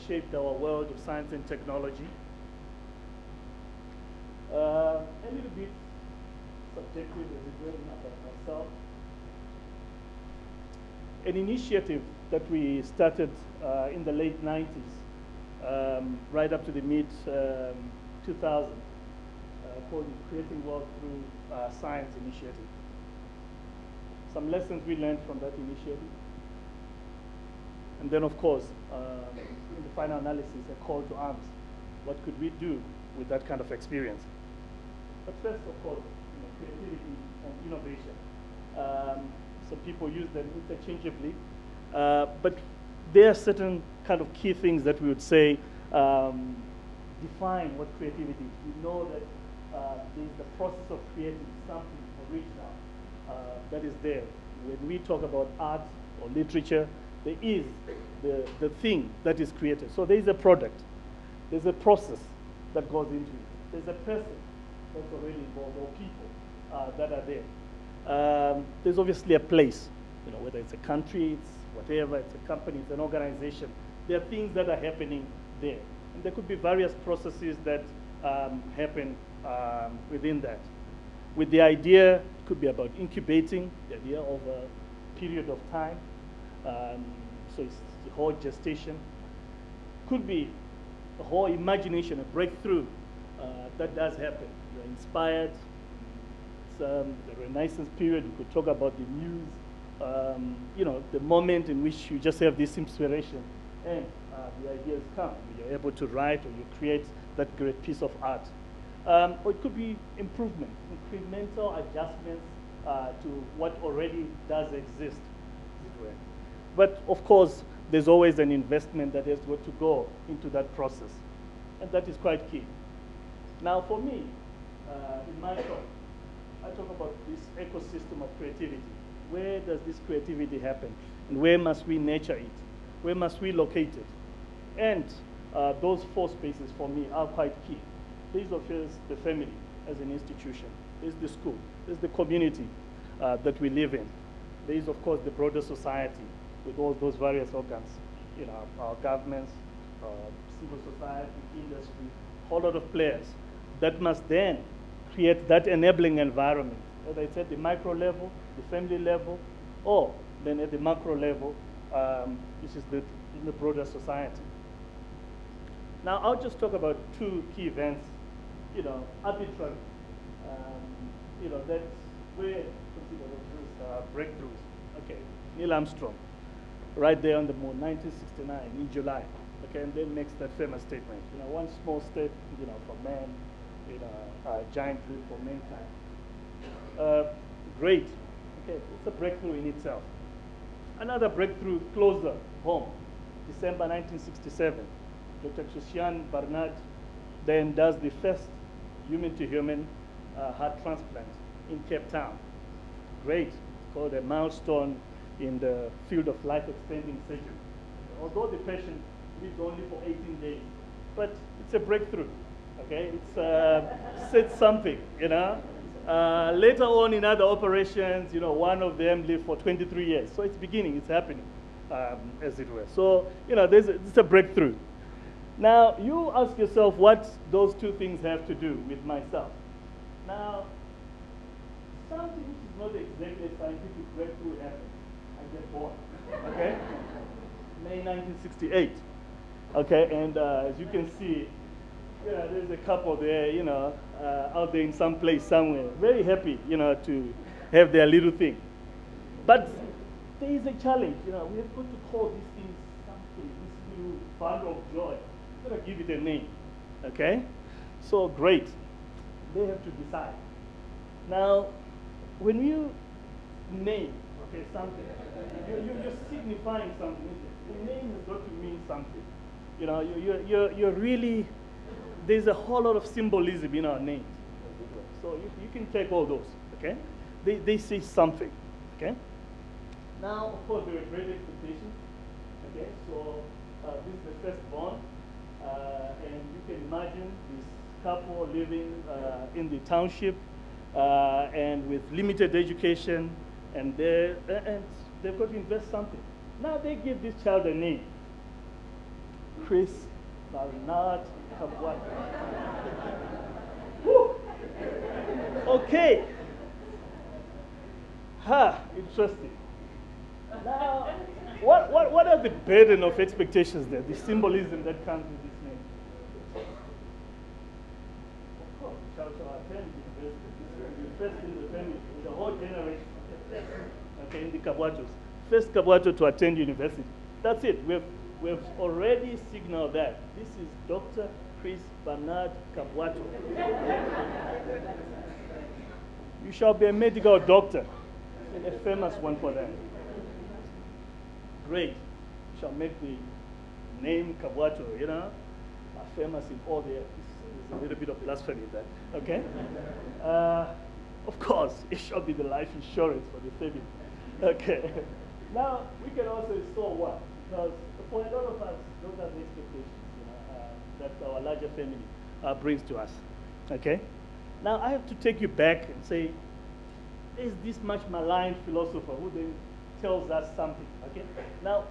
shaped our world of science and technology. A little bit subjective as it were about myself. An initiative that we started in the late 90s, right up to the mid-2000s, called Creating World Through Science Initiative. Some lessons we learned from that initiative. And then, of course, in the final analysis, a call to arms. What could we do with that kind of experience? But first, of course, creativity and innovation. Some people use them interchangeably, but there are certain kind of key things that we would say define what creativity is. We know that there's the process of creating something original that is there. When we talk about art or literature, there is the thing that is created. So there is a product. There's a process that goes into it. There's a person that's already involved, or people that are there. There's obviously a place, whether it's a country, it's whatever, it's a company, it's an organization. There are things that are happening there. And there could be various processes that happen within that. With the idea, it could be about incubating the idea of a period of time. So it's the whole gestation. Could be a whole imagination, a breakthrough that does happen. You're inspired. It's the Renaissance period. You could talk about the muse, the moment in which you just have this inspiration and the ideas come. You're able to write or you create that great piece of art. Or it could be improvement, incremental adjustments to what already does exist. But of course, there's always an investment that has got to go into that process. And that is quite key. Now for me, in my talk, I talk about this ecosystem of creativity. Where does this creativity happen? And where must we nurture it? Where must we locate it? And those four spaces for me are quite key. There's of course the family as an institution. There's the school. There's the community that we live in. There is of course the broader society with all those various organs, our governments, civil society, industry, a whole lot of players that must then create that enabling environment, as I said, the micro level, the family level, or then at the macro level, which is in the broader society. Now, I'll just talk about two key events, arbitrary, that's where breakthroughs. Okay, Neil Armstrong, right there on the moon, 1969 in July. Okay, and then makes that famous statement. One small step, for man, a giant leap for mankind. Great. Okay, it's a breakthrough in itself. Another breakthrough closer home, December 1967. Dr. Christian Barnard then does the first human-to-human heart transplant in Cape Town. Great. It's called a milestone in the field of life-extending surgery. Although the patient lives only for 18 days, but it's a breakthrough. Okay, it's said something. Later on in other operations, one of them lived for 23 years. So it's beginning, it's happening, as it were. So it's a breakthrough. Now you ask yourself what those two things have to do with myself. Now, something which is not exactly a scientific breakthrough happened. I get born. Okay, May 1968. Okay, and as you can see, there's a couple there, out there in some place somewhere, very happy, to have their little thing. But there is a challenge, we have got to call these things something, this little bundle of joy. We've got to give it a name, okay? So great, they have to decide. Now, when you name, something, you're signifying something. The name has got to mean something. You're really, there's a whole lot of symbolism in our names. So you can take all those, okay? They say something, okay? Now, of course, there are great expectations, okay? So this is the firstborn, and you can imagine this couple living in the township and with limited education, and they've got to invest something. Now they give this child a name. Chris Bernard Kabwato. Okay. Interesting. Now, what are the burden of expectations there, the symbolism that comes with this name? Of course, we shall attend university. This will be first in the family, in the whole generation. Okay, in the Kabwatos. First Kabwato to attend university. That's it. We've already signaled that. This is Dr. Chris Bernard Kabwato. You shall be a medical doctor, and a famous one for that. Great. You shall make the name Kabwato, famous in all the. There's a little bit of blasphemy in that. Okay. Of course, it shall be the life insurance for the family. Okay. Now we can also install what? Because for a lot of us, those are the expectations that our larger family brings to us. Okay? Now I have to take you back and say, there's this much maligned philosopher who then tells us something. Okay? Now,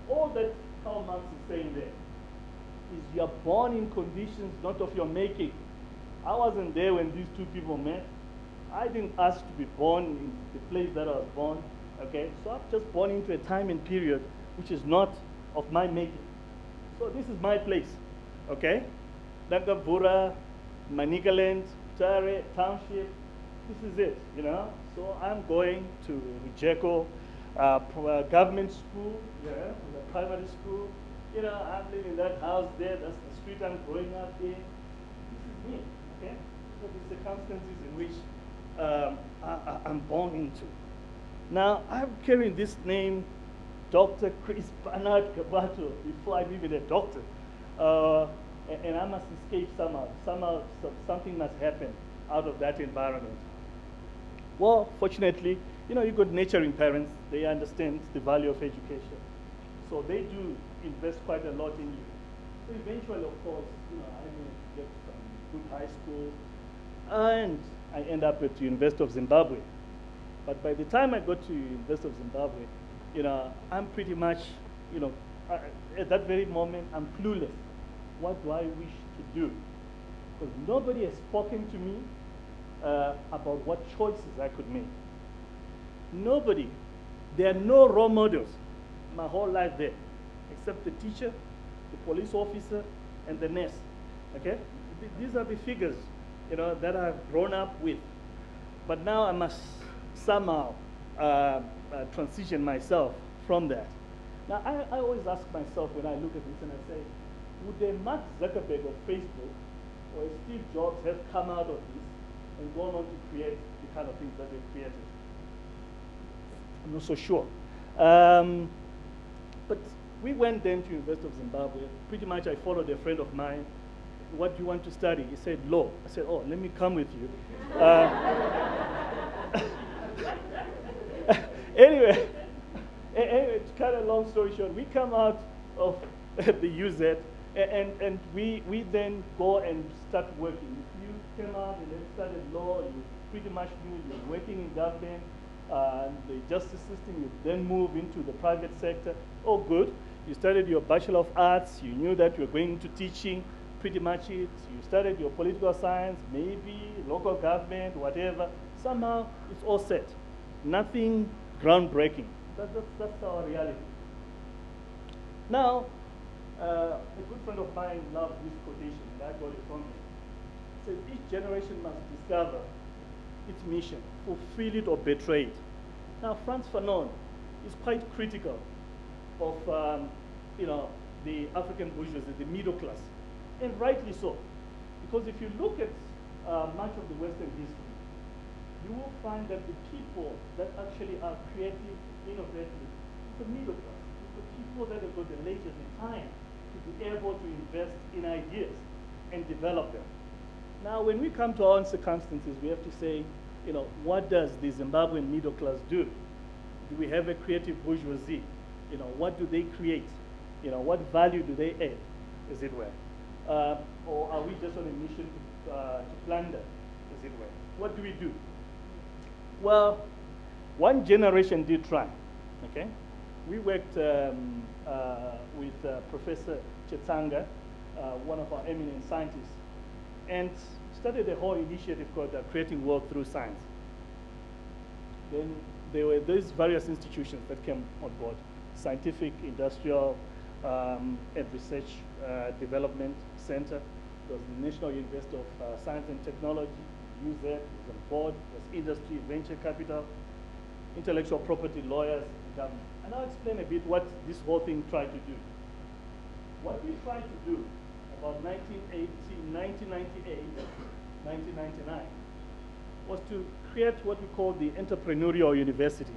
all that Karl Marx is saying there is you are born in conditions not of your making. I wasn't there when these two people met. I didn't ask to be born in the place that I was born. Okay? So I'm just born into a time and period which is not of my making. So this is my place. Okay? Dangabura, Manicaland, Tare, Township. This is it, So I'm going to Rujeko, government school, the primary school. I'm living in that house there. That's the street I'm growing up in. This is me, okay? So the circumstances in which I'm born into. Now, I'm carrying this name, Dr. Chris Bernard Kabwato, before I'm even a doctor. And I must escape somehow. Somehow, something must happen out of that environment. Well, fortunately, you got nurturing parents. They understand the value of education. So they do invest quite a lot in you. So eventually, of course, I will get some good high school. And I end up at the University of Zimbabwe. But by the time I got to University of Zimbabwe, I'm pretty much, at that very moment, I'm clueless. What do I wish to do? Because nobody has spoken to me about what choices I could make. Nobody. There are no role models my whole life there, except the teacher, the police officer, and the nurse. Okay? These are the figures, that I've grown up with. But now I must somehow transition myself from that. Now, I always ask myself when I look at this and I say, would a Mark Zuckerberg of Facebook or a Steve Jobs have come out of this and gone on to create the kind of things that they've created? I'm not so sure. But we went then to University of Zimbabwe. Pretty much I followed a friend of mine. What do you want to study? He said law. I said, oh, let me come with you. Anyway, to cut a long story short, we come out of the UZ and we then go and start working. If you came out and then studied law, you pretty much knew you were working in government, the justice system, you then move into the private sector. Oh, good. You studied your Bachelor of Arts, you knew that you were going into teaching, pretty much it. You studied your political science, maybe local government, whatever. Somehow, it's all set. Nothing groundbreaking. That's our reality. Now, a good friend of mine loved this quotation, and I got it from him. It says, each generation must discover its mission, fulfill it or betray it. Now, Franz Fanon is quite critical of the African bourgeoisie, the middle class, and rightly so. Because if you look at much of the Western history, you will find that the people that actually are creative, innovative, the middle class, the people that have got the leisure, the time to be able to invest in ideas and develop them. Now, when we come to our own circumstances, we have to say, what does the Zimbabwean middle class do? Do we have a creative bourgeoisie? What do they create? What value do they add, as it were? Or are we just on a mission to plunder, as it were? What do we do? Well, one generation did try, okay? We worked with Professor Chetsanga, one of our eminent scientists, and started a whole initiative called Creating Work Through Science. Then there were these various institutions that came on board: Scientific, Industrial, and Research Development Center. There was the National University of Science and Technology, UZ was on board. There was industry, venture capital, intellectual property, lawyers, and government. And I'll explain a bit what this whole thing tried to do. What we tried to do about 1998, 1999, was to create what we call the entrepreneurial university.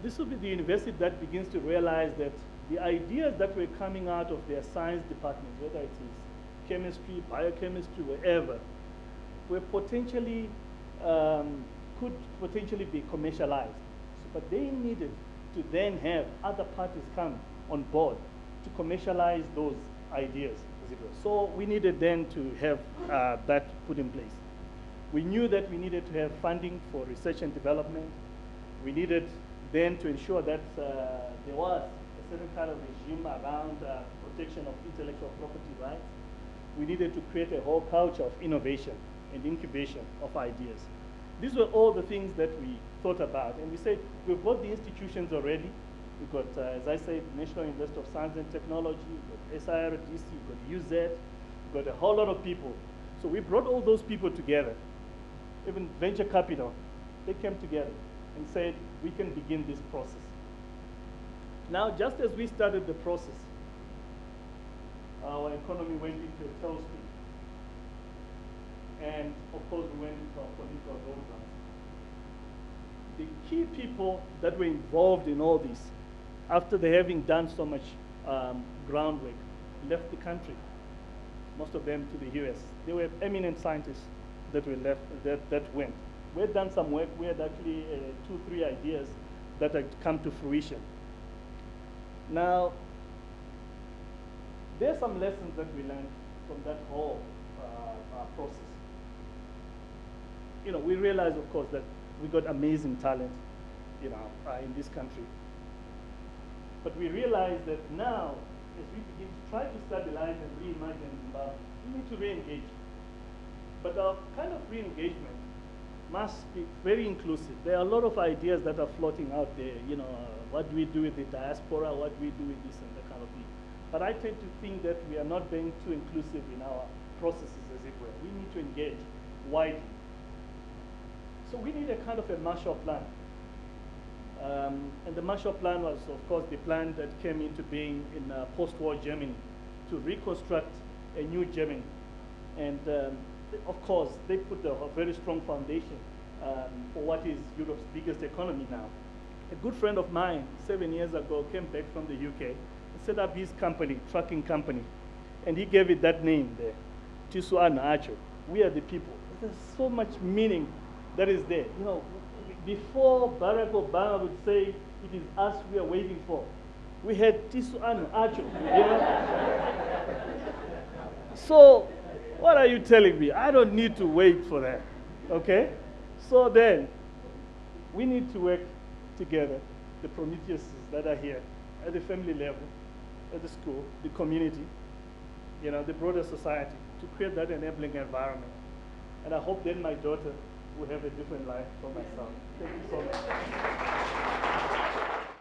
This will be the university that begins to realize that the ideas that were coming out of their science department, whether it is chemistry, biochemistry, wherever, were potentially, could potentially be commercialized. But they needed to then have other parties come on board to commercialize those ideas, as it were. So we needed then to have that put in place. We knew that we needed to have funding for research and development. We needed then to ensure that there was a certain kind of regime around protection of intellectual property rights. We needed to create a whole culture of innovation and incubation of ideas. These were all the things that we thought about. And we said, we've got the institutions already. We've got, as I said, National University of Science and Technology, we've got SIRDC, we've got UZ, we've got a whole lot of people. So we brought all those people together, even venture capital. They came together and said, we can begin this process. Now, just as we started the process, our economy went into a tailspin. And of course, we went into our political doldrums. The key people that were involved in all this, after they having done so much groundwork, left the country, most of them to the US. They were eminent scientists that were left, that went. We had done some work. We had actually 2-3 ideas that had come to fruition. Now, there are some lessons that we learned from that whole process. You know, we realized, of course, that we got amazing talent, you know, in this country. But we realized that now, as we begin to try to stabilize and reimagine Zimbabwe, we need to re-engage. But our kind of re-engagement must be very inclusive. There are a lot of ideas that are floating out there, you know, what do we do with the diaspora, what do we do with this and that kind of thing. But I tend to think that we are not being too inclusive in our processes, as it were. We need to engage widely. So we need a kind of a Marshall Plan. And the Marshall Plan was, of course, the plan that came into being in post-war Germany to reconstruct a new Germany. And of course, they put a very strong foundation for what is Europe's biggest economy now. A good friend of mine, 7 years ago, came back from the UK and set up his company, trucking company. And he gave it that name there, Tisuana Acho. We are the people. There's so much meaning that is there. You know, before Barack Obama would say, it is us we are waiting for, we had Tisuana Acho, you know? So, what are you telling me? I don't need to wait for that, okay? So then, we need to work together, the Prometheuses that are here, at the family level, at the school, the community, you know, the broader society, to create that enabling environment. And I hope then my daughter will have a different life from myself. Thank you so much.